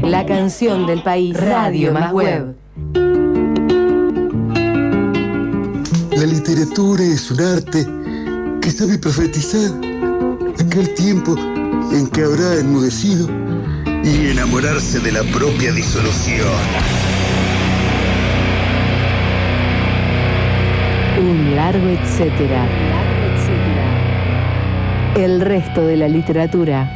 La canción del país. Radio más web. La literatura es un arte que sabe profetizar aquel tiempo en que habrá enmudecido y enamorarse de la propia disolución. Un largo etcétera. El resto de la literatura.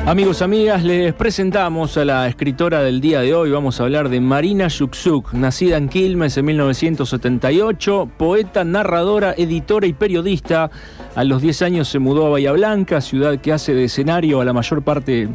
Amigos, amigas, les presentamos a la escritora del día de hoy. Vamos a hablar de Marina Yuksuk, nacida en Quilmes en 1978, poeta, narradora, editora y periodista. A los 10 años se mudó a Bahía Blanca, ciudad que hace de escenario a la mayor parte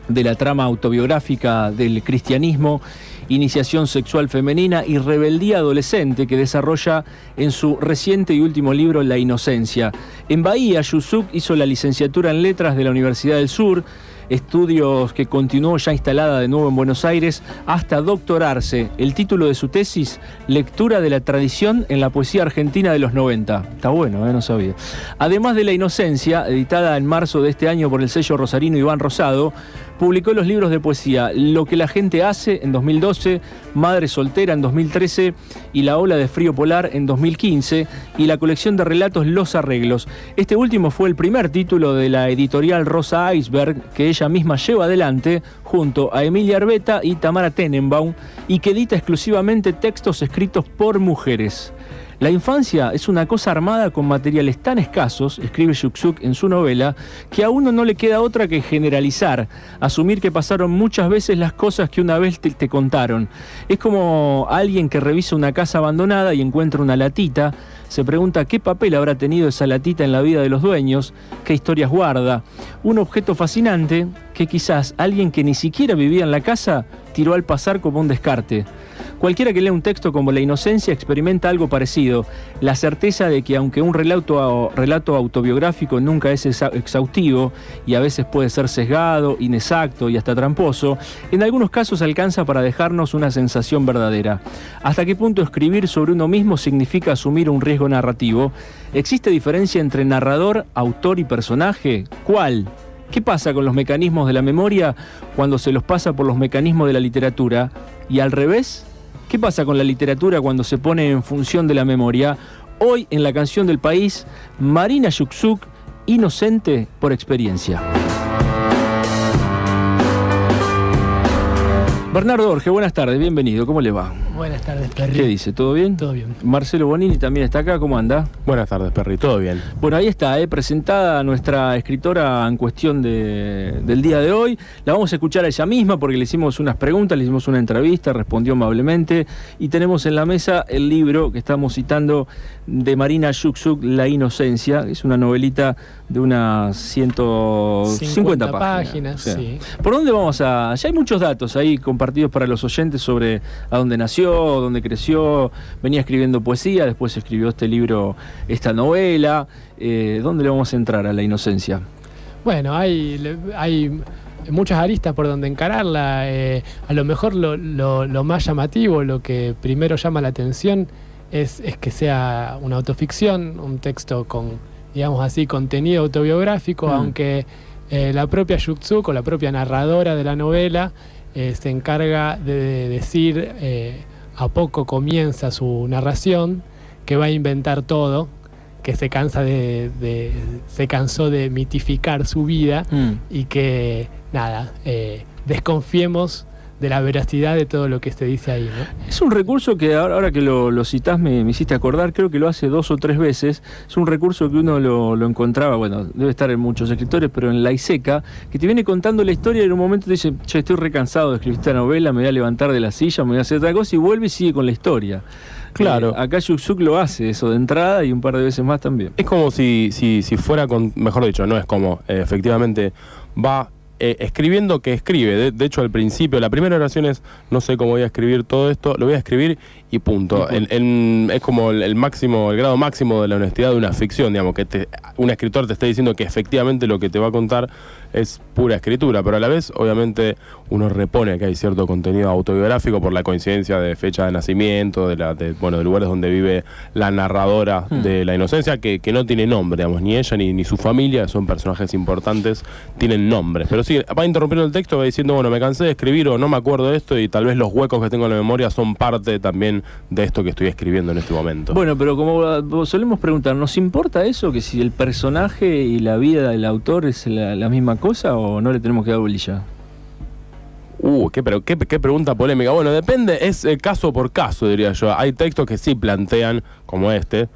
de la trama autobiográfica del cristianismo, iniciación sexual femenina y rebeldía adolescente que desarrolla en su reciente y último libro La Inocencia. En Bahía, Yuksuk hizo la licenciatura en Letras de la Universidad del Sur, estudios que continuó ya instalada de nuevo en Buenos Aires hasta doctorarse. El título de su tesis, Lectura de la tradición en la poesía argentina de los 90. Está bueno, no sabía. Además de La Inocencia, editada en marzo de este año por el sello rosarino Iván Rosado, publicó los libros de poesía Lo que la gente hace en 2012, Madre soltera en 2013 y La ola de frío polar en 2015 y la colección de relatos Los arreglos. Este último fue el primer título de la editorial Rosa Iceberg que ella misma lleva adelante junto a Emilia Arbeta y Tamara Tenenbaum y que edita exclusivamente textos escritos por mujeres. La infancia es una cosa armada con materiales tan escasos, escribe Yuksuk en su novela, que a uno no le queda otra que generalizar, asumir que pasaron muchas veces las cosas que una vez te contaron. Es como alguien que revisa una casa abandonada y encuentra una latita, se pregunta qué papel habrá tenido esa latita en la vida de los dueños, qué historias guarda. Un objeto fascinante que quizás alguien que ni siquiera vivía en la casa tiró al pasar como un descarte. Cualquiera que lea un texto como La Inocencia experimenta algo parecido, la certeza de que aunque un relato autobiográfico nunca es exhaustivo y a veces puede ser sesgado, inexacto y hasta tramposo, en algunos casos alcanza para dejarnos una sensación verdadera. ¿Hasta qué punto escribir sobre uno mismo significa asumir un riesgo narrativo? ¿Existe diferencia entre narrador, autor y personaje? ¿Cuál? ¿Qué pasa con los mecanismos de la memoria cuando se los pasa por los mecanismos de la literatura? ¿Y al revés? ¿Qué pasa con la literatura cuando se pone en función de la memoria? Hoy en la canción del país, Marina Yuksuk, Inocente por experiencia. Bernardo Borge, buenas tardes, bienvenido, ¿cómo le va? Buenas tardes, Perry. ¿Qué dice? ¿Todo bien? Todo bien. Marcelo Bonini también está acá, ¿cómo anda? Buenas tardes, Perry, todo bien. Bueno, ahí está, presentada nuestra escritora en cuestión del día de hoy. La vamos a escuchar a ella misma porque le hicimos unas preguntas, le hicimos una entrevista, respondió amablemente. Y tenemos en la mesa el libro que estamos citando de Marina Yuksuk, La Inocencia. Es una novelita de unas 150 páginas. O sea, sí. ¿Por dónde vamos a...? Ya hay muchos datos ahí compartidos para los oyentes sobre a dónde nació, dónde creció, venía escribiendo poesía, después escribió este libro, esta novela. ¿Dónde le vamos a entrar a La Inocencia? Bueno, hay muchas aristas por donde encararla. A lo mejor lo más llamativo, lo que primero llama la atención es que sea una autoficción, un texto con, digamos así, contenido autobiográfico, aunque la propia Yuksuk o la propia narradora de la novela se encarga de decir, a poco comienza su narración, que va a inventar todo, que se cansó de mitificar su vida y que, nada, desconfiemos de la veracidad de todo lo que se dice ahí, ¿no? Es un recurso que ahora que lo citás me hiciste acordar, creo que lo hace 2 o 3 veces. Es un recurso que uno lo encontraba, bueno, debe estar en muchos escritores, pero en La Iseca, que te viene contando la historia y en un momento te dice, che, estoy recansado de escribir esta novela, me voy a levantar de la silla, me voy a hacer otra cosa, y vuelve y sigue con la historia. Claro. Acá Yuksuk lo hace eso de entrada y un par de veces más también. Es como si fuera con, mejor dicho, no es como, efectivamente, va escribiendo que escribe. De hecho, al principio, la primera oración es, no sé cómo voy a escribir todo esto, lo voy a escribir y punto. Es como el grado máximo de la honestidad de una ficción, digamos, que un escritor te esté diciendo que efectivamente lo que te va a contar es pura escritura, pero a la vez, obviamente, uno repone que hay cierto contenido autobiográfico por la coincidencia de fecha de nacimiento, de lugares donde vive la narradora de la inocencia, que no tiene nombre, digamos, ni ella ni su familia, son personajes importantes, tienen nombres. Pero sí, va interrumpiendo el texto, va diciendo, bueno, me cansé de escribir o no me acuerdo de esto, y tal vez los huecos que tengo en la memoria son parte también de esto que estoy escribiendo en este momento. Bueno, pero como solemos preguntar, ¿nos importa eso? Que si el personaje y la vida del autor es la misma cosa, o no le tenemos que dar bolilla. Qué pregunta polémica. Bueno, depende, es caso por caso, diría yo. Hay textos que sí plantean, como este.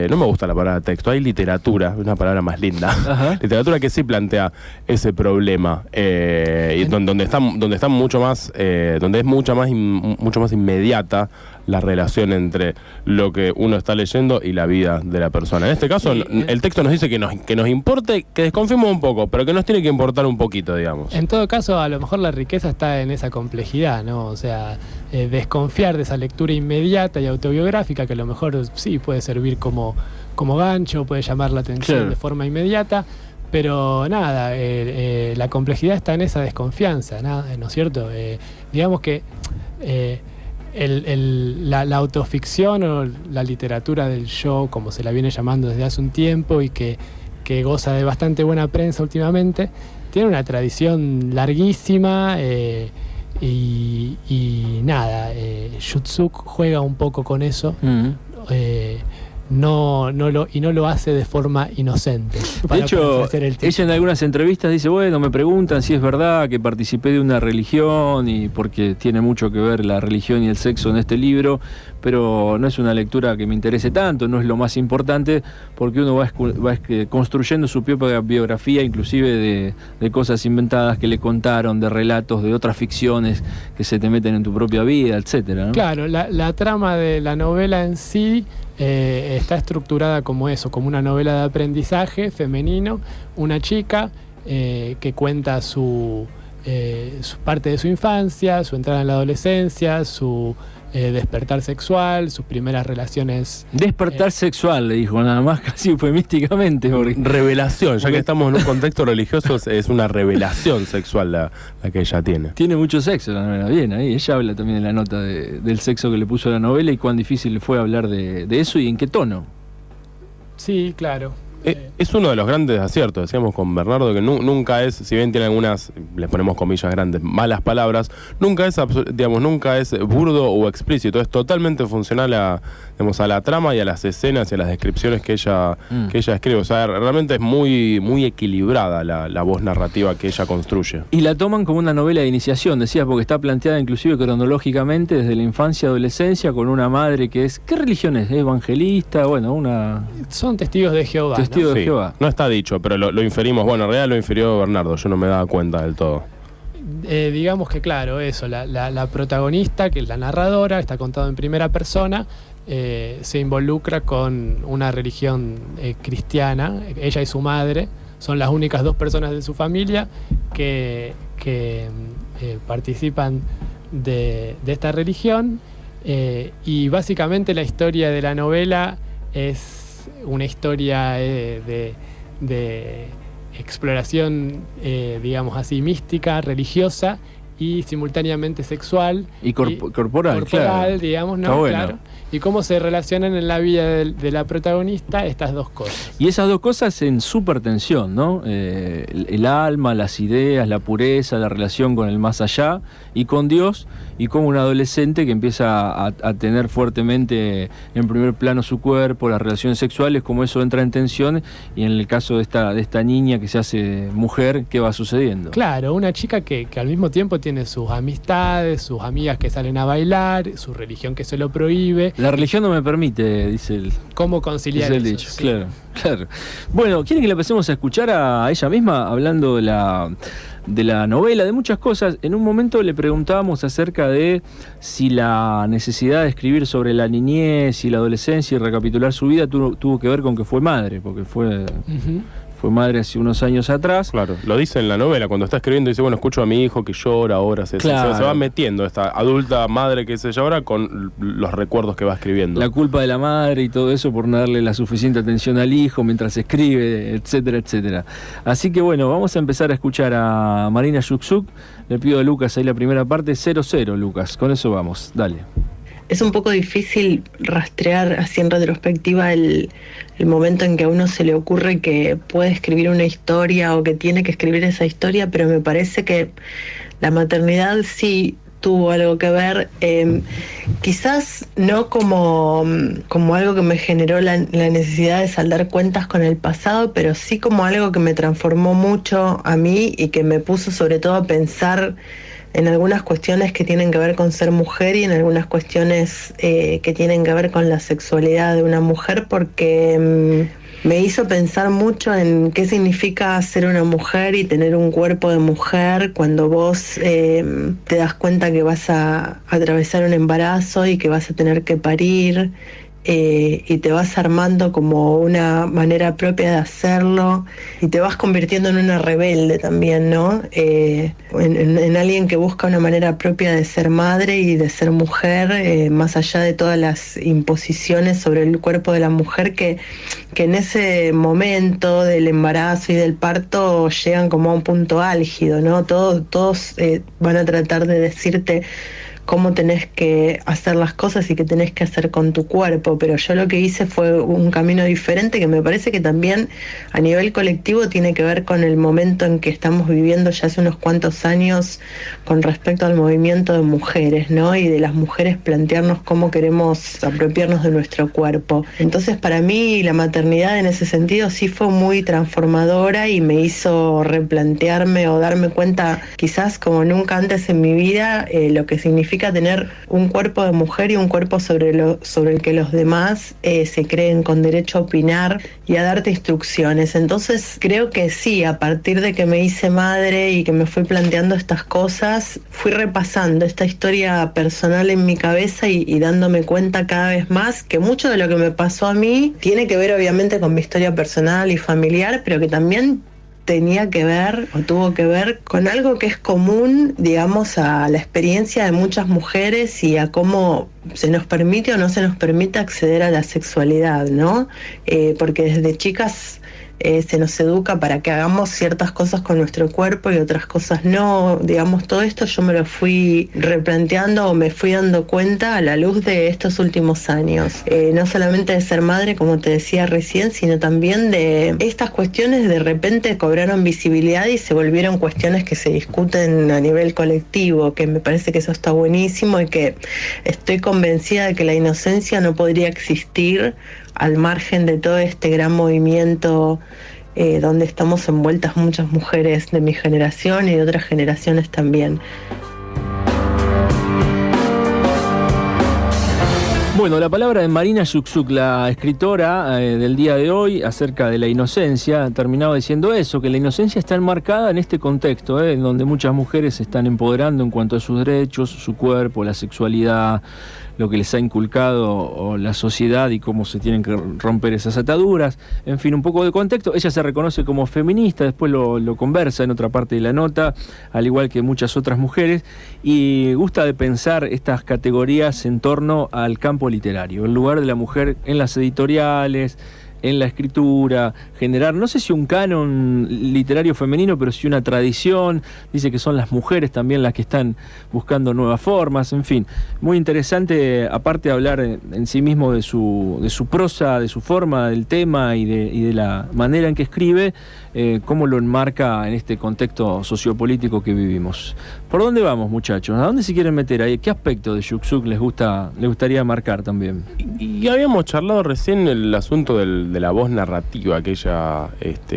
No me gusta la palabra texto, hay literatura, una palabra más linda. Ajá. Literatura que sí plantea ese problema, y donde es mucho más inmediata la relación entre lo que uno está leyendo y la vida de la persona. En este caso, sí, el texto nos dice que nos importe, que desconfiemos un poco, pero que nos tiene que importar un poquito, digamos. En todo caso, a lo mejor la riqueza está en esa complejidad, ¿no? O sea, desconfiar de esa lectura inmediata y autobiográfica, que a lo mejor sí puede servir como gancho, puede llamar la atención, claro, de forma inmediata, pero nada, la complejidad está en esa desconfianza, ¿no es cierto? Digamos que la autoficción o la literatura del yo, como se la viene llamando desde hace un tiempo y que goza de bastante buena prensa últimamente, tiene una tradición larguísima, y nada, Shuk-Suk juega un poco con eso. No lo hace de forma inocente. De hecho, ella en algunas entrevistas dice, bueno, me preguntan si es verdad que participé de una religión, y porque tiene mucho que ver la religión y el sexo en este libro, pero no es una lectura que me interese tanto, no es lo más importante, porque uno va construyendo su propia biografía, inclusive de cosas inventadas que le contaron, de relatos, de otras ficciones que se te meten en tu propia vida, etcétera, ¿no? Claro, la trama de la novela en sí está estructurada como eso, como una novela de aprendizaje femenino, una chica que cuenta su parte de su infancia, su entrada en la adolescencia, su despertar sexual, sus primeras relaciones. Despertar sexual, le dijo, nada más, casi eufemísticamente. Revelación, ya que estamos en un contexto religioso, es una revelación sexual la que ella tiene. Tiene mucho sexo la novela, bien, ahí ella habla también en la nota del sexo que le puso a la novela y cuán difícil le fue hablar de eso y en qué tono. Sí, claro. Es uno de los grandes aciertos, decíamos con Bernardo, que nunca es, si bien tiene algunas, les ponemos comillas grandes, malas palabras, nunca es burdo o explícito, es totalmente funcional a la trama y a las escenas y a las descripciones que ella escribe. O sea, realmente es muy, muy equilibrada la voz narrativa que ella construye. Y la toman como una novela de iniciación, decías, porque está planteada inclusive cronológicamente desde la infancia y adolescencia, con una madre que es, ¿qué religión es? ¿Evangelista? Bueno, son testigos de Jehová. Testigo de Jehová. No está dicho, pero lo inferimos. Bueno, en realidad lo infirió Bernardo, yo no me daba cuenta del todo. Digamos que claro, eso, la protagonista, que es la narradora, está contado en primera persona, se involucra con una religión cristiana. Ella y su madre son las únicas dos personas de su familia que participan de esta religión, y básicamente la historia de la novela es una historia de exploración, digamos así, mística, religiosa y simultáneamente sexual y corporal, claro, digamos, ¿no? Está bueno. Claro. Y cómo se relacionan en la vida de la protagonista estas dos cosas. Y esas dos cosas en supertensión, ¿no? El alma, las ideas, la pureza, la relación con el más allá y con Dios, y como un adolescente que empieza a tener fuertemente en primer plano su cuerpo, las relaciones sexuales, como eso entra en tensión, y en el caso de esta niña que se hace mujer, ¿qué va sucediendo? Claro, una chica que al mismo tiempo tiene sus amistades, sus amigas que salen a bailar, su religión que se lo prohíbe. La religión no me permite, dice él. ¿Cómo conciliar eso? Dicho, sí. Claro. Bueno, ¿quieren que le empecemos a escuchar a ella misma hablando de la novela, de muchas cosas? En un momento le preguntábamos acerca de si la necesidad de escribir sobre la niñez y la adolescencia y recapitular su vida tuvo que ver con que fue madre, porque fue fue madre hace unos años atrás. Claro, lo dice en la novela, cuando está escribiendo, dice, bueno, escucho a mi hijo que llora ahora, se va metiendo esta adulta madre que es ella ahora con los recuerdos que va escribiendo. La culpa de la madre y todo eso por no darle la suficiente atención al hijo mientras escribe, etcétera, etcétera. Así que bueno, vamos a empezar a escuchar a Marina Yuksuk. Le pido a Lucas ahí la primera parte, 0-0, Lucas. Con eso vamos, dale. Es un poco difícil rastrear así en retrospectiva el momento en que a uno se le ocurre que puede escribir una historia o que tiene que escribir esa historia, pero me parece que la maternidad sí tuvo algo que ver, quizás no como algo que me generó la necesidad de saldar cuentas con el pasado, pero sí como algo que me transformó mucho a mí y que me puso sobre todo a pensar en algunas cuestiones que tienen que ver con ser mujer y en algunas cuestiones que tienen que ver con la sexualidad de una mujer, porque me hizo pensar mucho en qué significa ser una mujer y tener un cuerpo de mujer cuando vos te das cuenta que vas a atravesar un embarazo y que vas a tener que parir. Y te vas armando como una manera propia de hacerlo y te vas convirtiendo en una rebelde también, ¿no? En alguien que busca una manera propia de ser madre y de ser mujer, más allá de todas las imposiciones sobre el cuerpo de la mujer que en ese momento del embarazo y del parto llegan como a un punto álgido, ¿no? Todos van a tratar de decirte cómo tenés que hacer las cosas y qué tenés que hacer con tu cuerpo, pero yo lo que hice fue un camino diferente que me parece que también a nivel colectivo tiene que ver con el momento en que estamos viviendo ya hace unos cuantos años con respecto al movimiento de mujeres, ¿no? Y de las mujeres plantearnos cómo queremos apropiarnos de nuestro cuerpo. Entonces para mí la maternidad en ese sentido sí fue muy transformadora y me hizo replantearme o darme cuenta quizás como nunca antes en mi vida lo que significa tener un cuerpo de mujer y un cuerpo sobre el que los demás se creen con derecho a opinar y a darte instrucciones. Entonces creo que sí, a partir de que me hice madre y que me fui planteando estas cosas, fui repasando esta historia personal en mi cabeza y dándome cuenta cada vez más que mucho de lo que me pasó a mí tiene que ver obviamente con mi historia personal y familiar, pero que también tenía que ver o tuvo que ver con algo que es común, digamos, a la experiencia de muchas mujeres y a cómo se nos permite o no se nos permite acceder a la sexualidad, ¿no? Porque desde chicas se nos educa para que hagamos ciertas cosas con nuestro cuerpo y otras cosas no. Digamos, todo esto yo me lo fui replanteando o me fui dando cuenta a la luz de estos últimos años. No solamente de ser madre, como te decía recién, sino también de estas cuestiones de repente cobraron visibilidad y se volvieron cuestiones que se discuten a nivel colectivo, que me parece que eso está buenísimo y que estoy convencida de que la inocencia no podría existir al margen de todo este gran movimiento donde estamos envueltas muchas mujeres de mi generación y de otras generaciones también. Bueno, la palabra de Marina Yuksuk, la escritora del día de hoy acerca de la inocencia, terminaba diciendo eso, que la inocencia está enmarcada en este contexto, en donde muchas mujeres se están empoderando en cuanto a sus derechos, su cuerpo, la sexualidad, lo que les ha inculcado o la sociedad y cómo se tienen que romper esas ataduras. En fin, un poco de contexto. Ella se reconoce como feminista, después lo conversa en otra parte de la nota, al igual que muchas otras mujeres, y gusta de pensar estas categorías en torno al campo literario, el lugar de la mujer en las editoriales, en la escritura, generar, no sé si un canon literario femenino, pero sí una tradición. Dice que son las mujeres también las que están buscando nuevas formas, en fin. Muy interesante, aparte de hablar en sí mismo de su prosa, de su forma, del tema y de la manera en que escribe, cómo lo enmarca en este contexto sociopolítico que vivimos. ¿Por dónde vamos, muchachos? ¿A dónde se quieren meter ahí? ¿Qué aspecto de Yuksuk les gustaría marcar también? Y habíamos charlado recién el asunto de la voz narrativa que ella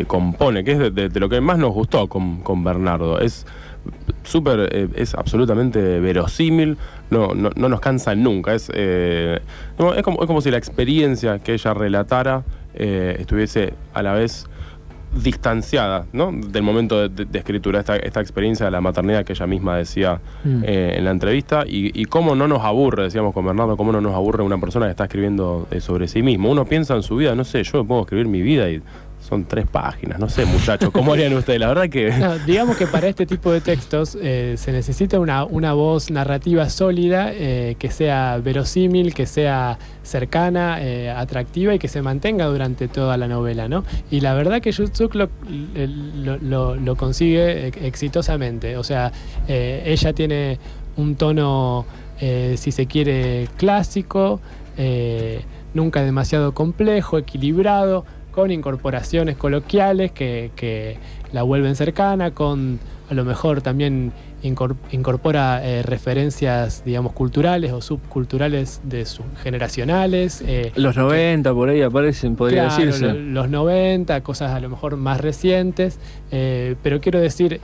compone, que es de lo que más nos gustó con Bernardo. Es absolutamente verosímil, no nos cansa nunca. Es como si la experiencia que ella relatara estuviese a la vez distanciada, ¿no?, del momento de escritura, esta experiencia de la maternidad que ella misma decía en la entrevista, y cómo no nos aburre, decíamos con Bernardo, cómo no nos aburre una persona que está escribiendo sobre sí mismo. Uno piensa en su vida, no sé, yo me pongo a escribir mi vida y son 3 páginas, no sé, muchachos, ¿cómo harían ustedes? La verdad que... No, digamos que para este tipo de textos se necesita una voz narrativa sólida, que sea verosímil, que sea cercana, atractiva y que se mantenga durante toda la novela, ¿no? Y la verdad que Yutsuk lo consigue exitosamente. O sea, ella tiene un tono, si se quiere, clásico, nunca demasiado complejo, equilibrado, con incorporaciones coloquiales que la vuelven cercana, con a lo mejor también incorpora referencias, digamos, culturales o subculturales generacionales. Los 90 por ahí aparecen, podría claro, decirse. Los 90, cosas a lo mejor más recientes, pero quiero decir,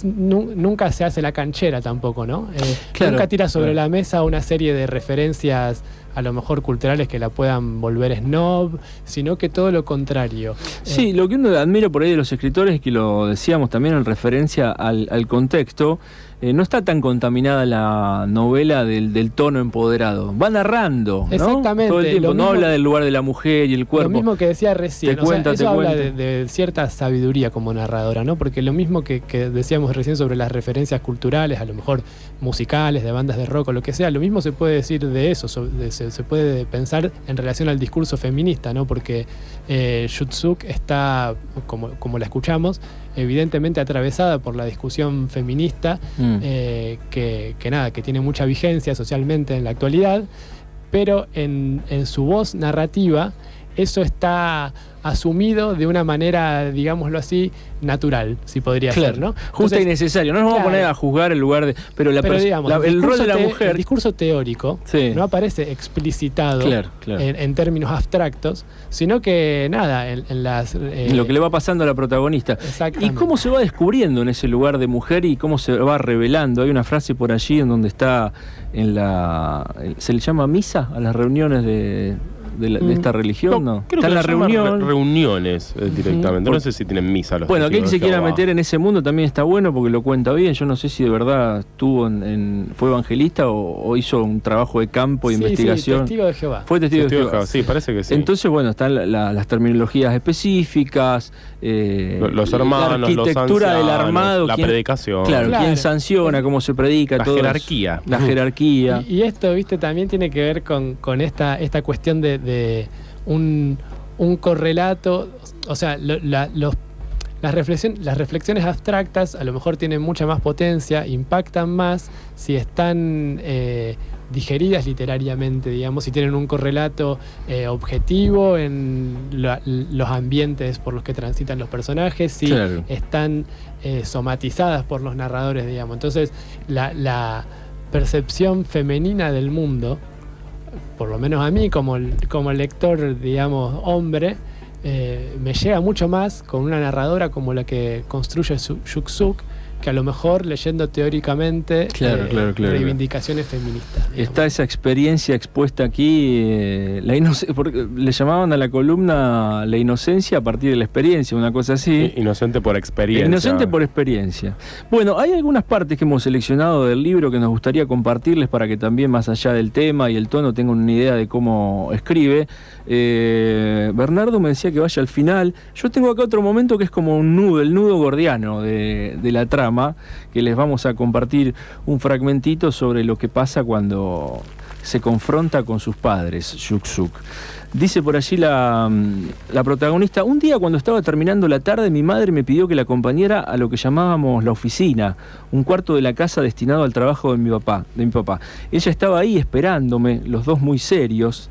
nunca se hace la canchera tampoco, ¿no? Claro, nunca tira sobre claro. la mesa una serie de referencias a lo mejor culturales que la puedan volver snob, sino que todo lo contrario. Sí, lo que uno admira por ahí de los escritores es que lo decíamos también en referencia al contexto, no está tan contaminada la novela del tono empoderado. Va narrando, ¿no? Exactamente. Todo el tiempo. Lo No mismo, habla del lugar de la mujer y el cuerpo. Lo mismo que decía recién. Te cuenta, eso te habla cuenta. de cierta sabiduría como narradora, ¿no? Porque lo mismo que decíamos recién sobre las referencias culturales, a lo mejor musicales, de bandas de rock o lo que sea, lo mismo se puede decir de eso, se puede pensar en relación al discurso feminista, ¿no? Porque Yutsuk está, como la escuchamos, evidentemente atravesada por la discusión feminista, que tiene mucha vigencia socialmente en la actualidad, pero en su voz narrativa eso está asumido de una manera, digámoslo así, natural, si podría ser, ¿no? Justa y necesario. No nos vamos a poner a juzgar el lugar de... Pero digamos, el rol de la mujer... El discurso teórico sí. no aparece explicitado claro. En términos abstractos, sino que en las... lo que le va pasando a la protagonista. Exactamente. ¿Y cómo se va descubriendo en ese lugar de mujer y cómo se va revelando? Hay una frase por allí en donde está ¿se le llama misa a las reuniones de esta religión? No. Creo está que en la reunión. Reuniones directamente. No sé si tienen misa los Bueno, aquel que testigos se de quiera Jehová. meter en ese mundo también está bueno porque lo cuenta bien. Yo no sé si de verdad estuvo fue evangelista o hizo un trabajo de campo, de investigación. Sí, testigo de Jehová. Fue testigo de Jehová. Sí, parece que sí. Entonces, bueno, están las terminologías específicas, los hermanos, la arquitectura los del ancianos, armado, la predicación. Claro, quién sanciona, cómo se predica, La todo jerarquía. La jerarquía. Y esto, viste, también tiene que ver con esta cuestión de un correlato, o sea, las reflexiones abstractas a lo mejor tienen mucha más potencia, impactan más si están digeridas literariamente, digamos, si tienen un correlato objetivo en los ambientes por los que transitan los personajes, si están somatizadas por los narradores, digamos. Entonces, la percepción femenina del mundo, por lo menos a mí como lector, digamos, hombre, me llega mucho más con una narradora como la que construye Yutsuk, que a lo mejor leyendo teóricamente reivindicaciones feministas. Digamos. Está esa experiencia expuesta aquí, porque le llamaban a la columna la inocencia a partir de la experiencia, una cosa así. Inocente por experiencia. Inocente por experiencia. Bueno, hay algunas partes que hemos seleccionado del libro que nos gustaría compartirles para que también, más allá del tema y el tono, tengan una idea de cómo escribe. Bernardo me decía que vaya al final. Yo tengo acá otro momento que es como un nudo, el nudo gordiano de la trama, que les vamos a compartir un fragmentito sobre lo que pasa cuando se confronta con sus padres, Yutsuk. Dice por allí la protagonista: un día cuando estaba terminando la tarde, mi madre me pidió que la acompañara a lo que llamábamos la oficina, un cuarto de la casa destinado al trabajo de mi papá. Ella estaba ahí esperándome, los dos muy serios.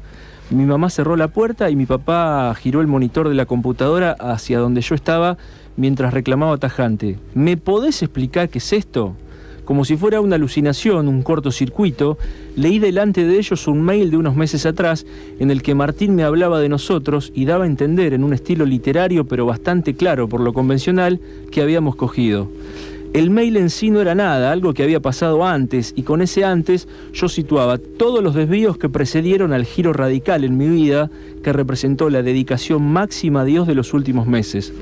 Mi mamá cerró la puerta y mi papá giró el monitor de la computadora hacia donde yo estaba mientras reclamaba tajante: ¿me podés explicar qué es esto? Como si fuera una alucinación, un cortocircuito, leí delante de ellos un mail de unos meses atrás en el que Martín me hablaba de nosotros y daba a entender en un estilo literario pero bastante claro por lo convencional que habíamos cogido. El mail en sí no era nada, algo que había pasado antes, y con ese antes yo situaba todos los desvíos que precedieron al giro radical en mi vida que representó la dedicación máxima a Dios de los últimos meses.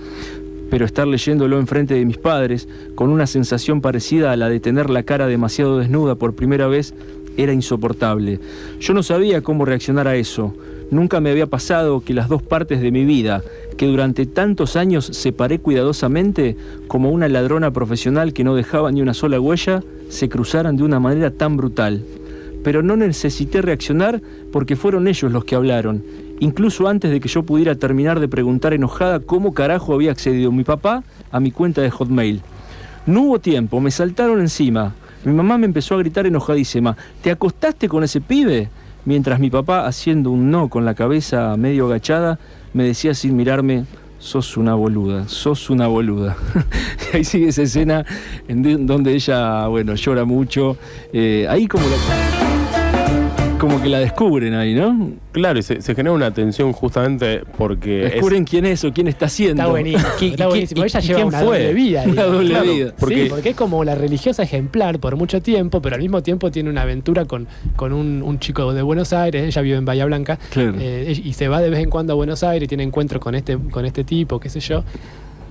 Pero estar leyéndolo enfrente de mis padres, con una sensación parecida a la de tener la cara demasiado desnuda por primera vez, era insoportable. Yo no sabía cómo reaccionar a eso. Nunca me había pasado que las dos partes de mi vida, que durante tantos años separé cuidadosamente, como una ladrona profesional que no dejaba ni una sola huella, se cruzaran de una manera tan brutal. Pero no necesité reaccionar porque fueron ellos los que hablaron, incluso antes de que yo pudiera terminar de preguntar enojada cómo carajo había accedido mi papá a mi cuenta de Hotmail. No hubo tiempo, me saltaron encima. Mi mamá me empezó a gritar enojadísima: ¿te acostaste con ese pibe? Mientras mi papá, haciendo un no con la cabeza medio agachada, me decía sin mirarme: sos una boluda, sos una boluda. Y ahí sigue esa escena donde ella, bueno, llora mucho. Ahí como que la descubren ahí, ¿no? Claro, y se genera una tensión justamente porque... Descubren quién es o quién está haciendo. Está buenísimo. Está buenísimo. Ella lleva una doble vida. Una doble claro, vida. Porque es como la religiosa ejemplar por mucho tiempo, pero al mismo tiempo tiene una aventura con un chico de Buenos Aires. Ella vive en Bahía Blanca. Claro. Y se va de vez en cuando a Buenos Aires y tiene encuentros con este tipo, qué sé yo.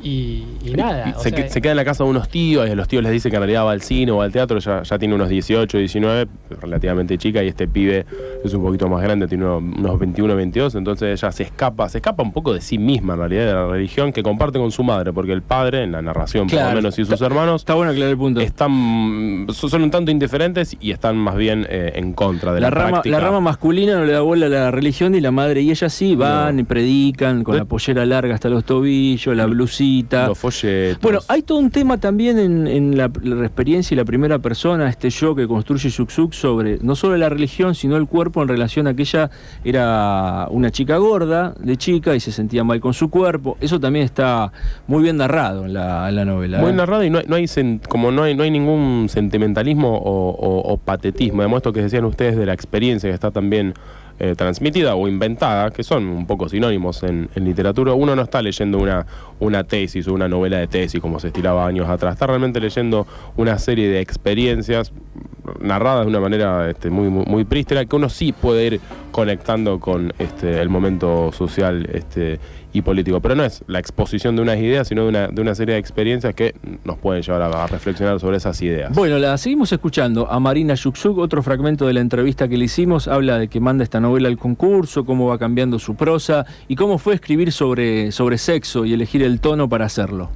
Y nada. Se queda en la casa de unos tíos y a los tíos les dicen que en realidad va al cine o al teatro. Ya tiene unos 18, 19, relativamente chica, y este pibe es un poquito más grande, tiene unos 21, 22. Entonces ella se escapa un poco de sí misma, en realidad, de la religión que comparte con su madre, porque el padre, en la narración por lo menos, y sus hermanos, está bueno aclarar el punto, son un tanto indiferentes y están más bien en contra de la práctica. La rama masculina no le da bola a la religión, y la madre y ella sí van y predican con la pollera larga hasta los tobillos, la blusita. Los folletos. Bueno, hay todo un tema también en la experiencia y la primera persona, este yo que construye Yuksuk, sobre no solo la religión, sino el cuerpo, en relación a que ella era una chica gorda, de chica, y se sentía mal con su cuerpo. Eso también está muy bien narrado en la novela. Muy narrado, y no hay ningún sentimentalismo o patetismo. Además, esto que decían ustedes de la experiencia que está también transmitida o inventada, que son un poco sinónimos en literatura. Uno no está leyendo una tesis o una novela de tesis como se estilaba años atrás, está realmente leyendo una serie de experiencias narradas de una manera muy, muy, muy prístina, que uno sí puede ir conectando con el momento social y político, pero no es la exposición de unas ideas, sino de una serie de experiencias que nos pueden llevar a reflexionar sobre esas ideas. Bueno, la seguimos escuchando a Marina Yuksuk. Otro fragmento de la entrevista que le hicimos habla de que manda esta novela al concurso, cómo va cambiando su prosa y cómo fue escribir sobre sexo y elegir el tono para hacerlo.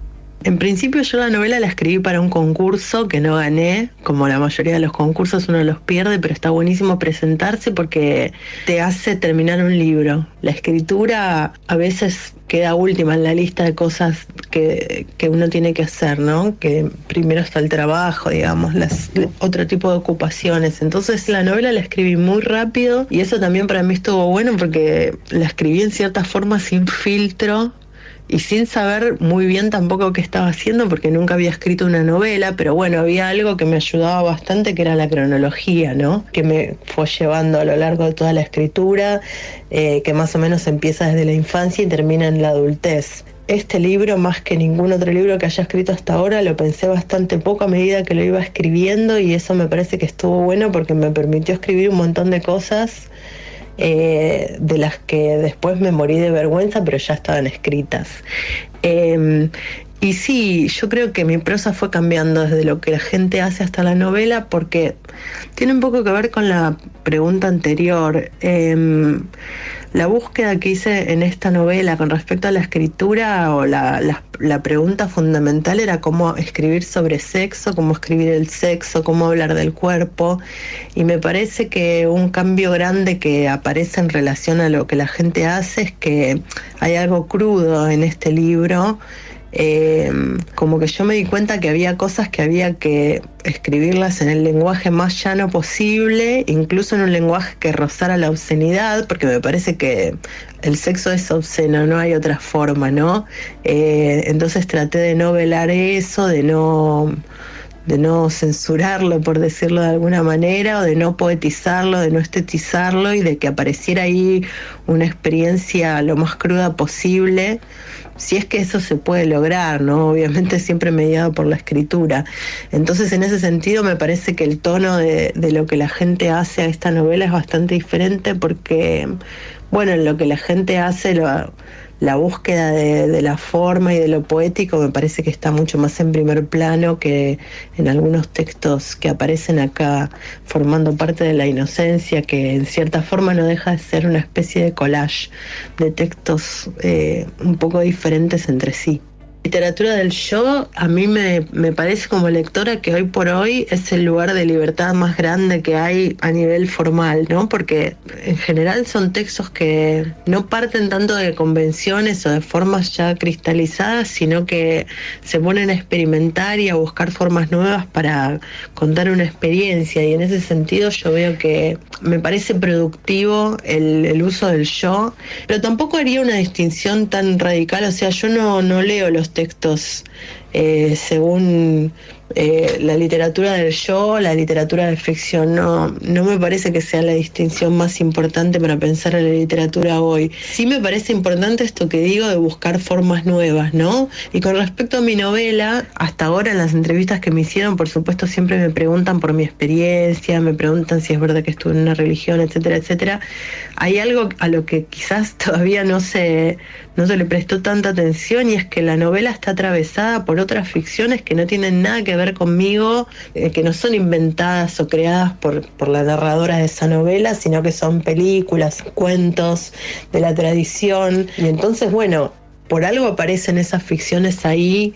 En principio yo la novela la escribí para un concurso que no gané. Como la mayoría de los concursos uno los pierde, pero está buenísimo presentarse porque te hace terminar un libro. La escritura a veces queda última en la lista de cosas que uno tiene que hacer, ¿no? Que primero está el trabajo, digamos, otro tipo de ocupaciones. Entonces la novela la escribí muy rápido y eso también para mí estuvo bueno porque la escribí en cierta forma sin filtro y sin saber muy bien tampoco qué estaba haciendo, porque nunca había escrito una novela, pero bueno, había algo que me ayudaba bastante, que era la cronología, ¿no? Que me fue llevando a lo largo de toda la escritura, que más o menos empieza desde la infancia y termina en la adultez. Este libro, más que ningún otro libro que haya escrito hasta ahora, lo pensé bastante poco a medida que lo iba escribiendo, y eso me parece que estuvo bueno porque me permitió escribir un montón de cosas de las que después me morí de vergüenza, pero ya estaban escritas. Y sí, yo creo que mi prosa fue cambiando desde lo que la gente hace hasta la novela, porque tiene un poco que ver con la pregunta anterior. La búsqueda que hice en esta novela con respecto a la escritura, o la pregunta fundamental, era cómo escribir sobre sexo, cómo escribir el sexo, cómo hablar del cuerpo. Y me parece que un cambio grande que aparece en relación a lo que la gente hace es que hay algo crudo en este libro. Como que yo me di cuenta que había cosas que había que escribirlas en el lenguaje más llano posible, incluso en un lenguaje que rozara la obscenidad, porque me parece que el sexo es obsceno, no hay otra forma, ¿no? Entonces traté de no velar eso, de no censurarlo, por decirlo de alguna manera, o de no poetizarlo, de no estetizarlo, y de que apareciera ahí una experiencia lo más cruda posible, si es que eso se puede lograr, ¿no? Obviamente siempre mediado por la escritura. Entonces, en ese sentido, me parece que el tono de lo que la gente hace a esta novela es bastante diferente, porque, bueno, en lo que la gente hace, la la búsqueda de la forma y de lo poético me parece que está mucho más en primer plano que en algunos textos que aparecen acá formando parte de la inocencia, que en cierta forma no deja de ser una especie de collage de textos un poco diferentes entre sí. Literatura del yo, a mí me parece como lectora que hoy por hoy es el lugar de libertad más grande que hay a nivel formal, ¿no? Porque en general son textos que no parten tanto de convenciones o de formas ya cristalizadas, sino que se ponen a experimentar y a buscar formas nuevas para contar una experiencia, y en ese sentido yo veo que me parece productivo el uso del yo, pero tampoco haría una distinción tan radical, o sea, yo no leo los textos según la literatura del yo, la literatura de ficción. No me parece que sea la distinción más importante para pensar en la literatura hoy. Sí me parece importante esto que digo de buscar formas nuevas, ¿no? Y con respecto a mi novela, hasta ahora en las entrevistas que me hicieron, por supuesto siempre me preguntan por mi experiencia, me preguntan si es verdad que estuve en una religión, etcétera, etcétera. Hay algo a lo que quizás todavía no se le prestó tanta atención, y es que la novela está atravesada por otras ficciones que no tienen nada que ver conmigo, que no son inventadas o creadas por la narradora de esa novela, sino que son películas, cuentos de la tradición. Y entonces, bueno, por algo aparecen esas ficciones ahí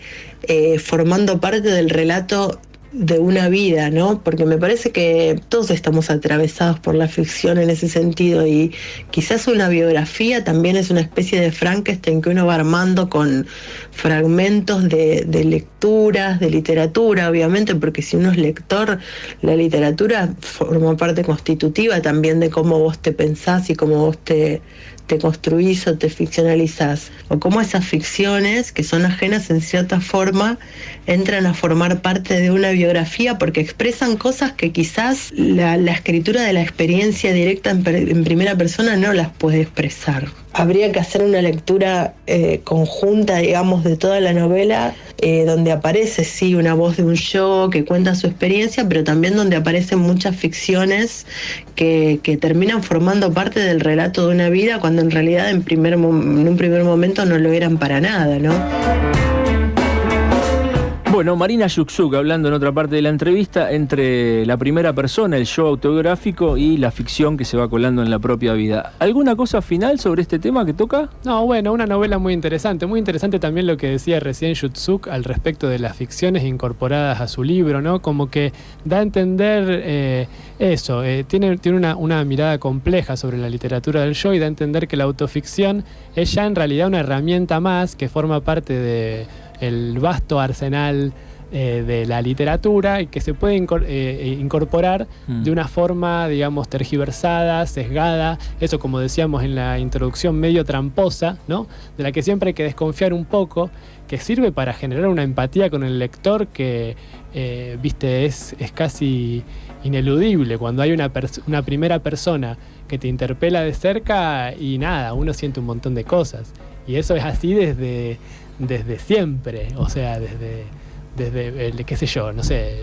formando parte del relato de una vida, ¿no? Porque me parece que todos estamos atravesados por la ficción en ese sentido, y quizás una biografía también es una especie de Frankenstein que uno va armando con fragmentos de lecturas, de literatura, obviamente, porque si uno es lector, la literatura forma parte constitutiva también de cómo vos te pensás y cómo vos te construís o te ficcionalizás, o cómo esas ficciones, que son ajenas en cierta forma, entran a formar parte de una biografía porque expresan cosas que quizás la escritura de la experiencia directa en primera persona no las puede expresar. Habría que hacer una lectura conjunta, digamos, de toda la novela, donde aparece, sí, una voz de un yo que cuenta su experiencia, pero también donde aparecen muchas ficciones que terminan formando parte del relato de una vida, cuando en realidad en un primer momento no lo eran para nada, ¿no? Bueno, Marina Yuksuk, hablando en otra parte de la entrevista, entre la primera persona, el yo autobiográfico, y la ficción que se va colando en la propia vida. ¿Alguna cosa final sobre este tema que toca? No, bueno, una novela muy interesante también lo que decía recién Yuksuk al respecto de las ficciones incorporadas a su libro, ¿no? Como que da a entender eso, tiene una mirada compleja sobre la literatura del yo, y da a entender que la autoficción es ya en realidad una herramienta más que forma parte de el vasto arsenal de la literatura, y que se puede incorporar de una forma, digamos, tergiversada, sesgada, eso, como decíamos en la introducción, medio tramposa, ¿no? De la que siempre hay que desconfiar un poco, que sirve para generar una empatía con el lector que, viste, es casi ineludible cuando hay una primera persona que te interpela de cerca, y nada, uno siente un montón de cosas, y eso es así desde siempre, o sea, desde qué sé yo, no sé,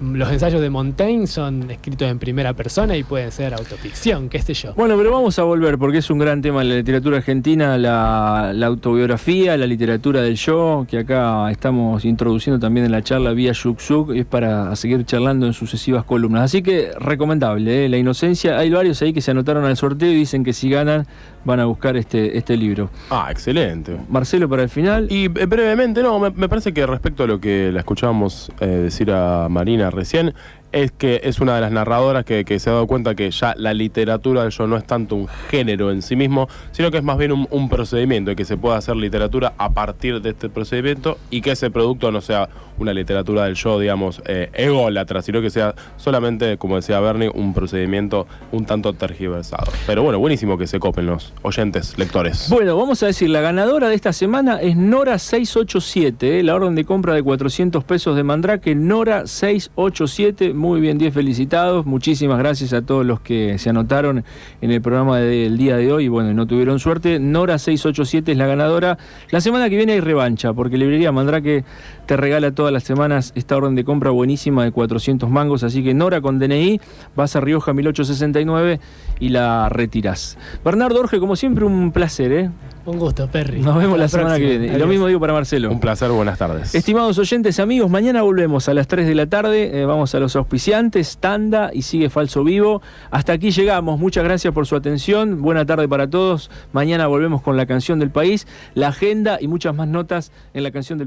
los ensayos de Montaigne son escritos en primera persona y pueden ser autoficción, qué sé yo. Bueno, pero vamos a volver, porque es un gran tema en la literatura argentina, la autobiografía, la literatura del yo, que acá estamos introduciendo también en la charla vía Yuksuk, y es para seguir charlando en sucesivas columnas. Así que recomendable, La Inocencia. Hay varios ahí que se anotaron al sorteo y dicen que si ganan van a buscar este libro. Ah, excelente. Marcelo, para el final. Y brevemente, no, me parece que respecto a lo que la escuchábamos decir a Marina recién, es que es una de las narradoras que se ha dado cuenta que ya la literatura del yo no es tanto un género en sí mismo, sino que es más bien un procedimiento, y que se puede hacer literatura a partir de este procedimiento, y que ese producto no sea una literatura del yo, digamos, ególatra, sino que sea solamente, como decía Bernie, un procedimiento un tanto tergiversado. Pero bueno, buenísimo que se copen los oyentes, lectores. Bueno, vamos a decir, la ganadora de esta semana es Nora 687, la orden de compra de 400 pesos de Mandrake, Nora 687. Muy bien, 10 felicitados. Muchísimas gracias a todos los que se anotaron en el programa del día de hoy y bueno, no tuvieron suerte. Nora 687 es la ganadora. La semana que viene hay revancha, porque Librería Mandrake te regala todas las semanas esta orden de compra buenísima de 400 mangos. Así que Nora, con DNI, vas a Rioja 1869 y la retirás. Bernardo Orge, como siempre, un placer, ¿eh? Un gusto, Perry. Nos vemos Hasta la semana que próxima. viene. Y lo Adiós. mismo digo para Marcelo. Un placer, buenas tardes. Estimados oyentes, amigos, mañana volvemos a las 3 de la tarde. Vamos a los auspiciantes, tanda y sigue Falso Vivo. Hasta aquí llegamos. Muchas gracias por su atención. Buena tarde para todos. Mañana volvemos con la canción del país, la agenda y muchas más notas en la canción del país.